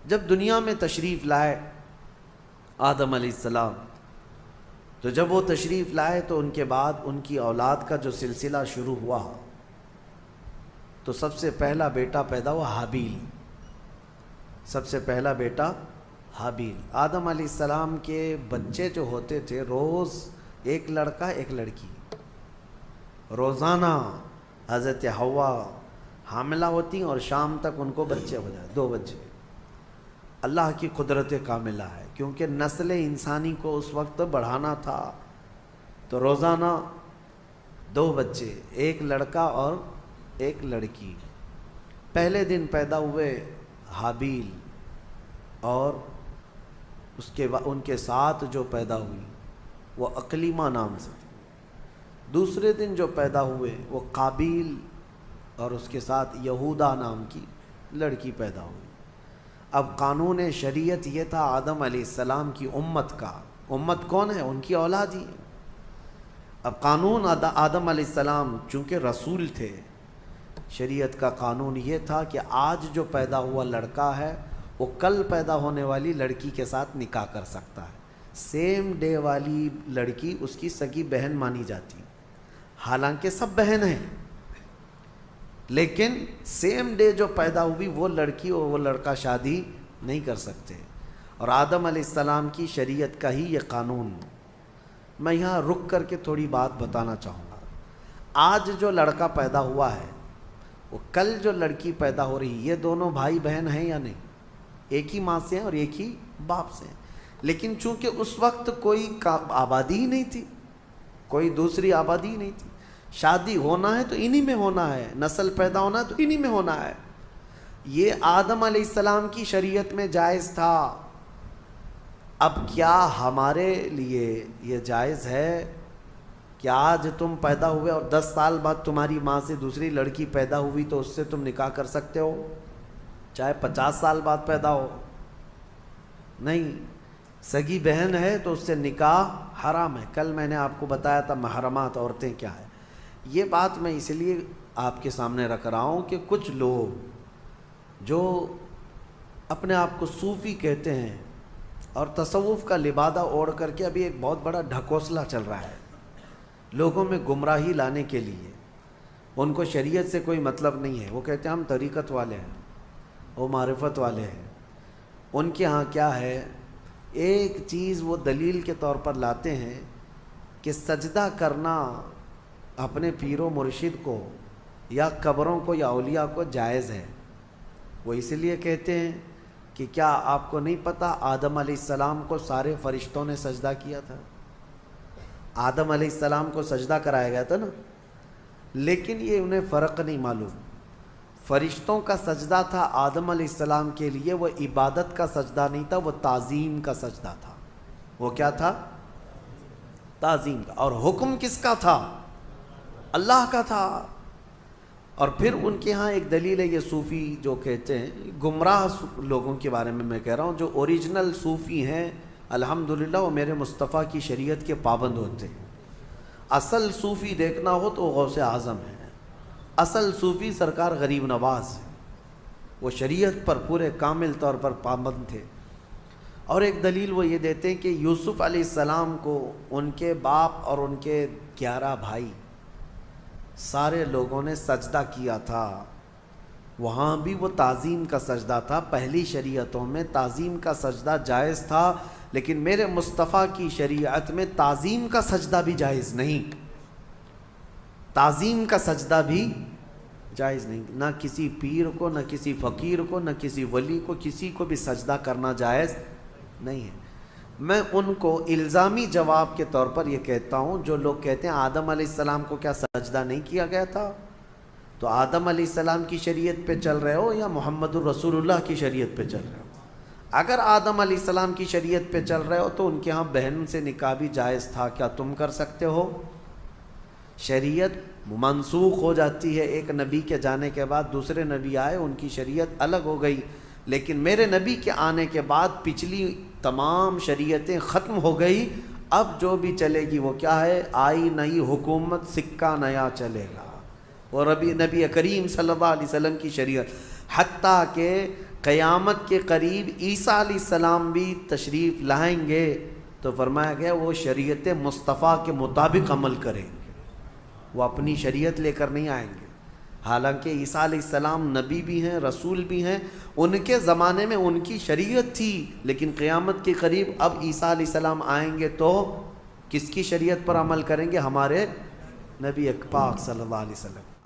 جب دنیا میں تشریف لائے آدم علیہ السلام، تو جب وہ تشریف لائے تو ان کے بعد ان کی اولاد کا جو سلسلہ شروع ہوا، تو سب سے پہلا بیٹا پیدا ہوا حابیل، سب سے پہلا بیٹا حابیل۔ آدم علیہ السلام کے بچے جو ہوتے تھے روز ایک لڑکا ایک لڑکی، روزانہ حضرت حوا حاملہ ہوتی اور شام تک ان کو بچے ہو جائے، 2 بچے۔ اللہ کی قدرت کاملہ ہے، کیونکہ نسل انسانی کو اس وقت بڑھانا تھا، تو روزانہ 2 بچے، ایک لڑکا اور ایک لڑکی۔ پہلے دن پیدا ہوئے حابیل، اور اس کے بعد ان کے ساتھ جو پیدا ہوئی وہ اقلیمہ نام سے تھی۔ دوسرے دن جو پیدا ہوئے وہ قابیل، اور اس کے ساتھ یہودا نام کی لڑکی پیدا ہوئی۔ اب قانون شریعت یہ تھا آدم علیہ السلام کی امت کا، امت کون ہے؟ ان کی اولاد ہی۔ اب قانون آدم علیہ السلام چونکہ رسول تھے، شریعت کا قانون یہ تھا کہ آج جو پیدا ہوا لڑکا ہے وہ کل پیدا ہونے والی لڑکی کے ساتھ نکاح کر سکتا ہے۔ سیم ڈے والی لڑکی اس کی سگی بہن مانی جاتی، حالانکہ سب بہن ہیں، لیکن سیم ڈے جو پیدا ہوئی وہ لڑکی اور وہ لڑکا شادی نہیں کر سکتے۔ اور آدم علیہ السلام کی شریعت کا ہی یہ قانون۔ میں یہاں رک کر کے تھوڑی بات بتانا چاہوں گا۔ آج جو لڑکا پیدا ہوا ہے وہ کل جو لڑکی پیدا ہو رہی، یہ دونوں بھائی بہن ہیں یا نہیں؟ ایک ہی ماں سے ہیں اور ایک ہی باپ سے ہیں، لیکن چونکہ اس وقت کوئی آبادی ہی نہیں تھی، کوئی دوسری آبادی ہی نہیں تھی، شادی ہونا ہے تو انہی میں ہونا ہے، نسل پیدا ہونا ہے تو انہی میں ہونا ہے۔ یہ آدم علیہ السلام کی شریعت میں جائز تھا۔ اب کیا ہمارے لیے یہ جائز ہے کہ آج تم پیدا ہوئے اور 10 سال بعد تمہاری ماں سے دوسری لڑکی پیدا ہوئی تو اس سے تم نکاح کر سکتے ہو، چاہے 50 سال بعد پیدا ہو؟ نہیں، سگی بہن ہے تو اس سے نکاح حرام ہے۔ کل میں نے آپ کو بتایا تھا محرمات عورتیں کیا ہے۔ یہ بات میں اس لیے آپ کے سامنے رکھ رہا ہوں کہ کچھ لوگ جو اپنے آپ کو صوفی کہتے ہیں اور تصوف کا لبادہ اوڑھ کر کے ابھی ایک بہت بڑا ڈھکوسلا چل رہا ہے لوگوں میں گمراہی لانے کے لیے، ان کو شریعت سے کوئی مطلب نہیں ہے، وہ کہتے ہیں ہم طریقت والے ہیں، وہ معرفت والے ہیں۔ ان کے ہاں کیا ہے، ایک چیز وہ دلیل کے طور پر لاتے ہیں کہ سجدہ کرنا اپنے پیر و مرشد کو یا قبروں کو یا اولیاء کو جائز ہے۔ وہ اس لیے کہتے ہیں کہ کیا آپ کو نہیں پتہ آدم علیہ السلام کو سارے فرشتوں نے سجدہ کیا تھا؟ آدم علیہ السلام کو سجدہ کرایا گیا تھا نا، لیکن یہ انہیں فرق نہیں معلوم۔ فرشتوں کا سجدہ تھا آدم علیہ السلام کے لیے، وہ عبادت کا سجدہ نہیں تھا، وہ تعظیم کا سجدہ تھا۔ وہ کیا تھا؟ تعظیم کا۔ اور حکم کس کا تھا؟ اللہ کا تھا۔ اور پھر ان کے ہاں ایک دلیل ہے، یہ صوفی جو کہتے ہیں، گمراہ لوگوں کے بارے میں کہہ رہا ہوں، جو اوریجنل صوفی ہیں الحمدللہ وہ میرے مصطفیٰ کی شریعت کے پابند ہوتے ہیں۔ اصل صوفی دیکھنا ہو تو غوث اعظم ہے، اصل صوفی سرکار غریب نواز ہے، وہ شریعت پر پورے کامل طور پر پابند تھے۔ اور ایک دلیل وہ یہ دیتے ہیں کہ یوسف علیہ السلام کو ان کے باپ اور ان کے 11 بھائی سارے لوگوں نے سجدہ کیا تھا، وہاں بھی وہ تعظیم کا سجدہ تھا۔ پہلی شریعتوں میں تعظیم کا سجدہ جائز تھا، لیکن میرے مصطفیٰ کی شریعت میں تعظیم کا سجدہ بھی جائز نہیں، تعظیم کا سجدہ بھی جائز نہیں۔ نہ کسی پیر کو، نہ کسی فقیر کو، نہ کسی ولی کو، کسی کو بھی سجدہ کرنا جائز نہیں ہے۔ میں ان کو الزامی جواب کے طور پر یہ کہتا ہوں، جو لوگ کہتے ہیں آدم علیہ السلام کو کیا سجدہ نہیں کیا گیا تھا، تو آدم علیہ السلام کی شریعت پہ چل رہے ہو یا محمد الرسول اللہ کی شریعت پہ چل رہے ہو؟ اگر آدم علیہ السلام کی شریعت پہ چل رہے ہو تو ان کے ہاں بہن سے نکاح بھی جائز تھا، کیا تم کر سکتے ہو؟ شریعت منسوخ ہو جاتی ہے، ایک نبی کے جانے کے بعد دوسرے نبی آئے، ان کی شریعت الگ ہو گئی، لیکن میرے نبی کے آنے کے بعد پچھلی تمام شریعتیں ختم ہو گئی۔ اب جو بھی چلے گی وہ کیا ہے؟ آئی نئی حکومت، سکہ نیا چلے گا، اور ابھی نبی کریم صلی اللہ علیہ وسلم کی شریعت، حتیٰ کہ قیامت کے قریب عیسیٰ علیہ السلام بھی تشریف لائیں گے تو فرمایا گیا وہ شریعت مصطفیٰ کے مطابق عمل کریں گے، وہ اپنی شریعت لے کر نہیں آئیں گے۔ حالانکہ عیسیٰ علیہ السلام نبی بھی ہیں، رسول بھی ہیں، ان کے زمانے میں ان کی شریعت تھی، لیکن قیامت کے قریب اب عیسیٰ علیہ السلام آئیں گے تو کس کی شریعت پر عمل کریں گے؟ ہمارے نبی پاک صلی اللہ علیہ وسلم۔